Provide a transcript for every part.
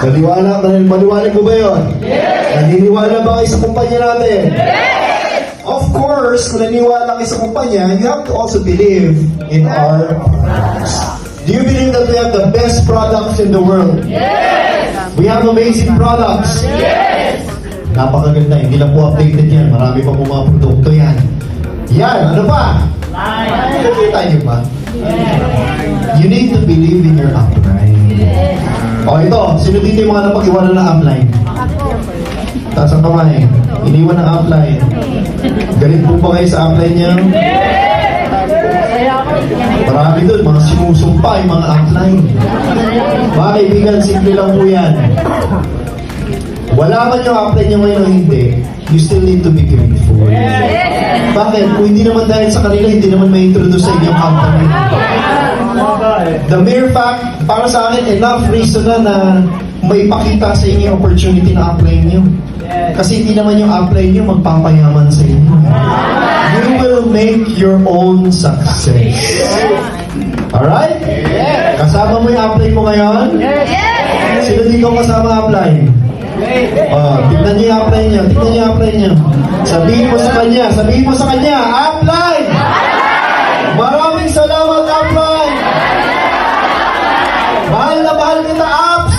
Maliwanag mo ba yun? Naniniwala ba kayo sa kumpanya natin? Of course, kung naniniwala kayo sa kumpanya, you have to also believe in our products. Do you believe that we have the best products in the world? We have amazing products. Napakaganda, hindi lang po updated yan. Marami pa po mga produkto yan. Yan, ano pa? Nakikita niyo ba? You need to believe in your upline. O ito, sino dito yung mga napag-iwanan ng upline? Taas ang kamay. Iniwan ng upline. Galit po ba kayo sa upline niya? Marami doon, mga sinusumpa yung mga upline. Mga kaibigan, simple lang po yan. Wala man yung upline niya ngayon o hindi, you still need to be grateful. Bakit? Kung hindi naman dahil sa kanila, hindi naman may-introduce sa inyong company. The mere fact, para sa akin, enough reason na may pakita sa inyo opportunity na upline nyo. Kasi hindi naman yung upline nyo magpapayaman sa inyo. You will make your own success. Alright? Kasama mo yung upline mo ngayon? Sino dito kasama upline? Tignan niyo yung upline niyo. Tignan niyo yung upline niyo. Sabihin mo sa kanya, upline! Maraming salamat, upline! Mahal na mahal kita, apps!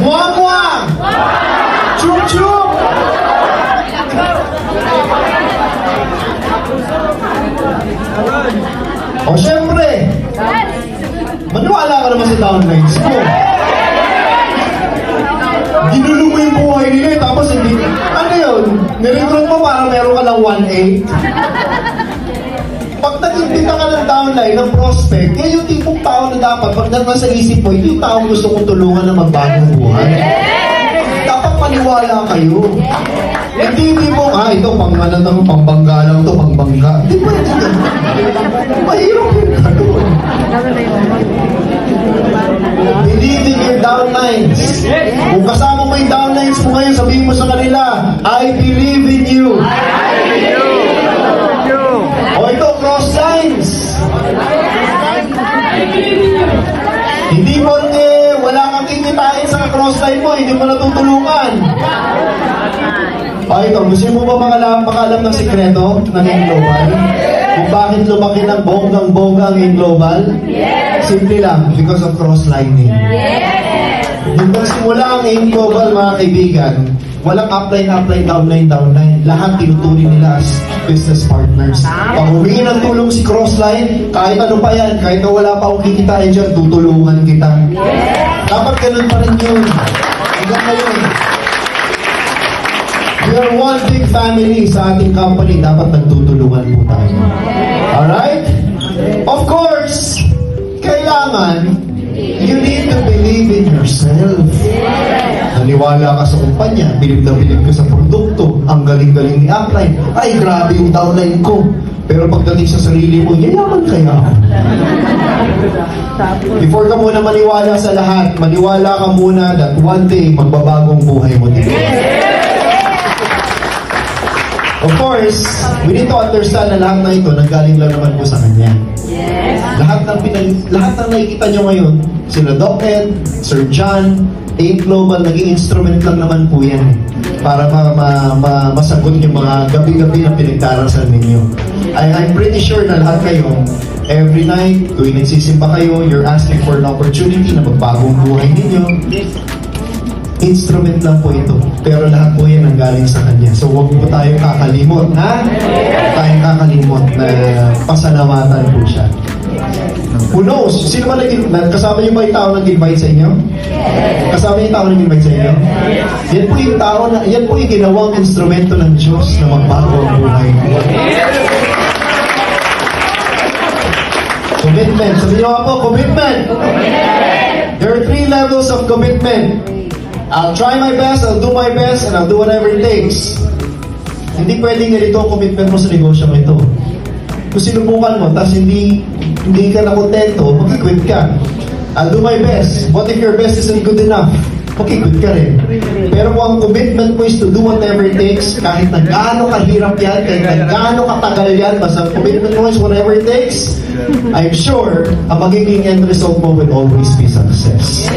Mua-mua! Chup-chup! O syempre, maniwala ka naman sa downlines mo. Ginulo mo yung buhay nila tapos hindi, ano yun? Nirecruit mo para meron ka lang 1-8. Pag nag-imbita ka ng downline, ng prospect, yan yung tipong tao na dapat, pag nasa isip mo, ito yung tao gusto kong tulungan na magbagong buhay. Dapat maniwala kayo. Hindi mo, ito pangbangga lang to, pangbangga. Di ba ito ganun? Mahirap yung ganun. Believe in your downlines. Kung kasama mo yung downlines mo ngayon, sabihin mo sa kanila, I believe in you. O ito, cross lines. Hindi mo wala kang kikitain sa cross line mo, hindi mo natutulungan. O ito, gusto mo ba makalam ng sikreto ng Global? Kung bakit lumaki ng bonggang-bongga ang Global? Simple lang, because of cross-lining. Nung nagsimula ang Global, mga kaibigan, walang upline, downline. Lahat tinuturing nila as business partners. Pag humingi ng tulong si Crossline, kahit ano pa yan, kahit na wala pa akong kikitain dyan, tutulungan kita. Dapat ganun pa rin yun. Hanggang ngayon. We are one big family sa ating company. Dapat nagtutulungan po tayo. Alright? Of course, kailangan you need to believe in yourself. Naniwala ka sa kumpanya, bilib na bilib ka sa produkto, ang galing-galing ni upline, ay grabe yung downline ko. Pero pagdating sa sarili mo, yayaman kaya ako. Before ka muna maniwala sa lahat, maniwala ka muna that one day, magbabagong buhay mo din. Of course, we need to understand na lahat na ito nanggaling lang naman po sa kanya. Lahat ng nakikita nyo ngayon, sila Doc Ed, Sir John, AIM Global, naging instrument lang naman po yan para masagot yung mga gabi-gabi na pinagdarasan ninyo. I'm pretty sure na lahat kayo, every night, tuwing nagsisimba kayo, you're asking for an opportunity na magbagong buhay ninyo. Instrument lang po ito. Pero lahat po yan ang galing sa kanya. So huwag po tayong kakalimot, ha? Huwag tayong kakalimot na pasalamatan po siya. Who knows? Sino ba kasama niyo ba yung tao nag-invite sa inyo? Kasama yung tao nag-invite sa inyo? Yan po yung tao na, yan po yung ginawang instrumento ng Diyos na magbago ang buhay. Commitment. Sabi niyo po, commitment. There are 3 levels of commitment. I'll try my best, I'll do my best, and I'll do whatever it takes. Hindi pwedeng ganito ang commitment mo sa negosyo mo ito. Kung sinubukan mo, tapos hindi ka na kontento, mag-quit ka. I'll do my best. What if your best isn't good enough? okay, good ka rin. Pero kung ang commitment mo is to do whatever it takes, kahit na gaano kahirap yan, kahit na gaano katagal yan, basta commitment mo is whatever it takes, I'm sure, ang magiging end result mo will always be success.